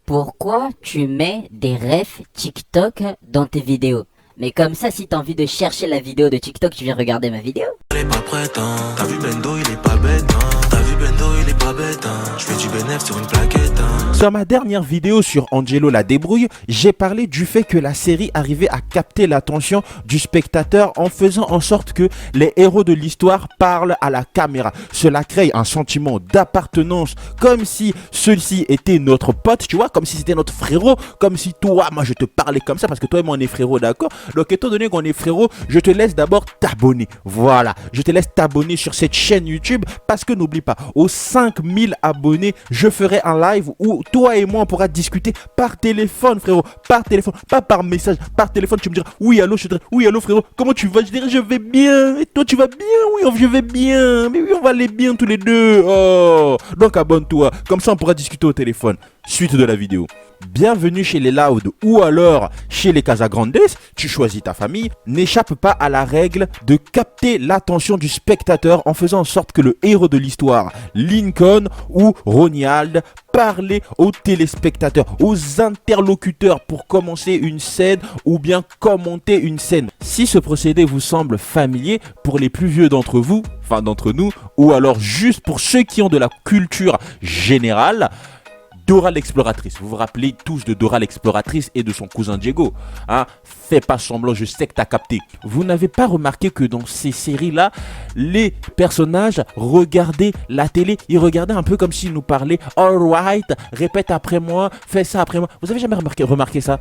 Pourquoi tu mets des refs TikTok dans tes vidéos? Mais comme ça, si t'as envie de chercher la vidéo de TikTok, tu viens regarder ma vidéo. Il est pas prêt, hein. T'as vu Bendo, il est pas bête, hein. T'as vu Bendo, il est pas bête, hein. Je fais du bénéf sur une plaquette, hein. Sur ma dernière vidéo sur Angelo la débrouille, j'ai parlé du fait que la série arrivait à capter l'attention du spectateur en faisant en sorte que les héros de l'histoire parlent à la caméra. Cela crée un sentiment d'appartenance, comme si celui-ci était notre pote, tu vois, comme si c'était notre frérot, comme si toi, moi je te parlais comme ça parce que toi et moi on est frérot, d'accord? Donc étant donné qu'on est frérot, je te laisse d'abord t'abonner. Voilà, je te laisse t'abonner sur cette chaîne YouTube parce que n'oublie pas, aux 5000 abonnés, je ferai un live où toi et moi on pourra discuter par téléphone, frérot, par téléphone, pas par message, par téléphone. Tu me diras oui allô, je te dirai oui allô frérot, comment tu vas? Je dirai je vais bien, et toi tu vas bien? Oui je vais bien, mais oui on va aller bien tous les deux. Oh, donc abonne-toi, comme ça on pourra discuter au téléphone. Suite de la vidéo. Bienvenue chez les Loud ou alors chez les Casagrandes, tu choisis ta famille, n'échappe pas à la règle de capter l'attention du spectateur en faisant en sorte que le héros de l'histoire, Lincoln ou Ronald, parle aux téléspectateurs, aux interlocuteurs pour commencer une scène ou bien commenter une scène. Si ce procédé vous semble familier pour les plus vieux d'entre vous, enfin d'entre nous, ou alors juste pour ceux qui ont de la culture générale, Dora l'exploratrice, vous vous rappelez tous de Dora l'exploratrice et de son cousin Diego, hein? Fais pas semblant, je sais que t'as capté. Vous n'avez pas remarqué que dans ces séries-là, les personnages regardaient la télé, ils regardaient un peu comme s'ils nous parlaient. Alright, répète après moi, fais ça après moi. Vous avez jamais remarqué ça?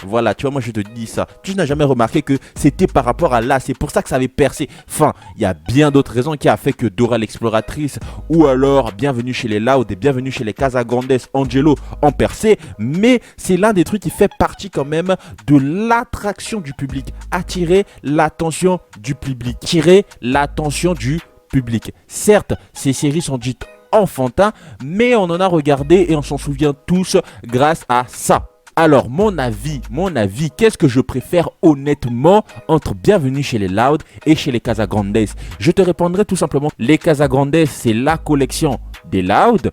Voilà, tu vois, moi je te dis ça. Tu n'as jamais remarqué que c'était par rapport à là, c'est pour ça que ça avait percé. Enfin, il y a bien d'autres raisons qui a fait que Dora l'exploratrice ou alors Bienvenue chez les Loud et Bienvenue chez les Casagrandes, Angelo en percé, mais c'est l'un des trucs qui fait partie quand même de l'attraction du public, attirer l'attention du public, tirer l'attention du public. Certes, ces séries sont dites enfantins, mais on en a regardé et on s'en souvient tous grâce à ça. Alors, mon avis, qu'est-ce que je préfère honnêtement entre Bienvenue chez les Loud et chez les Casagrandes? Je te répondrai tout simplement, les Casagrandes, c'est la collection des Loud,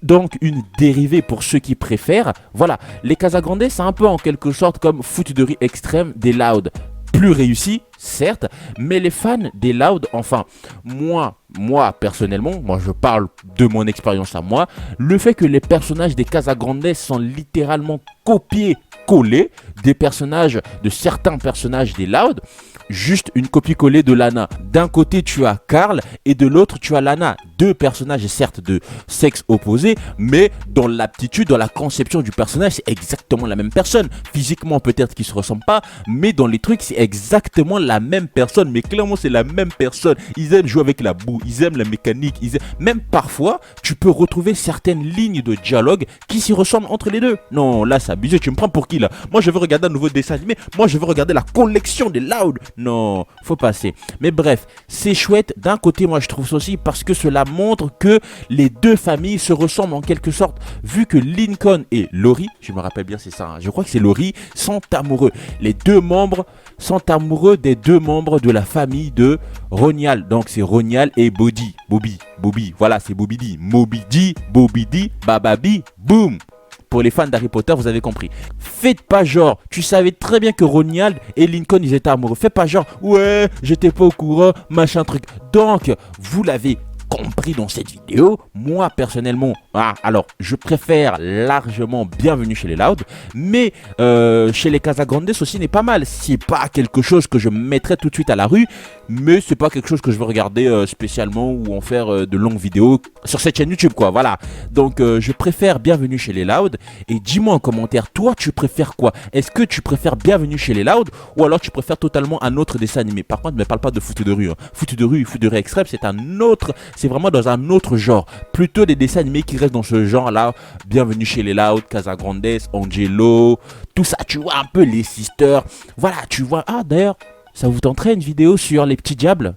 donc une dérivée pour ceux qui préfèrent. Voilà, les Casagrandes, c'est un peu en quelque sorte comme foutuderie extrême des Loud. Plus réussi, certes, mais les fans des Loud, enfin, moi personnellement, moi je parle de mon expérience à moi, le fait que les personnages des Casagrandes sont littéralement copiés-collés des personnages, de certains personnages des Loud, juste une copie-collée de Lana. D'un côté tu as Carl et de l'autre tu as Lana. Deux personnages certes de sexe opposé, mais dans l'aptitude, dans la conception du personnage, c'est exactement la même personne. Physiquement peut-être qu'ils se ressemblent pas, mais dans les trucs c'est exactement la même personne. Mais clairement c'est la même personne. Ils aiment jouer avec la boue, ils aiment la mécanique, même parfois tu peux retrouver certaines lignes de dialogue qui s'y ressemblent entre les deux. Non, là c'est abusé, tu me prends pour qui là? Moi je veux regarder un nouveau dessin animé, moi je veux regarder la collection des Loud. Non, faut passer. Mais bref, c'est chouette. D'un côté, moi je trouve ça aussi parce que cela montre que les deux familles se ressemblent en quelque sorte. Vu que Lincoln et Lori, je me rappelle bien c'est ça, hein, je crois que c'est Lori, sont amoureux. Les deux membres sont amoureux des deux membres de la famille de Ronald. Donc c'est Ronald et Bobby. Voilà, c'est Moby D, Bobby D, Bababi, boum. Pour les fans d'Harry Potter, vous avez compris. Faites pas genre, tu savais très bien que Ronald et Lincoln, ils étaient amoureux. Faites pas genre, ouais, j'étais pas au courant, machin truc. Donc, vous l'avez compris dans cette vidéo, moi personnellement, alors je préfère largement Bienvenue chez les Loud, mais chez les Casagrandes aussi n'est pas mal. C'est pas quelque chose que je mettrais tout de suite à la rue, mais c'est pas quelque chose que je veux regarder spécialement ou en faire de longues vidéos sur cette chaîne YouTube quoi, voilà. Donc je préfère Bienvenue chez les Loud et dis-moi en commentaire, toi tu préfères quoi? Est-ce que tu préfères Bienvenue chez les Loud ou alors tu préfères totalement un autre dessin animé? Par contre ne me parle pas de foot de rue, hein. Foot de rue extrême c'est un autre, c'est vraiment dans un autre genre, plutôt des dessins animés qui restent dans ce genre là. Bienvenue chez les Loud, Casagrandes, Angelo, tout ça, tu vois un peu les sisters, voilà, tu vois. Ah d'ailleurs, ça vous tenterait une vidéo sur les petits diables?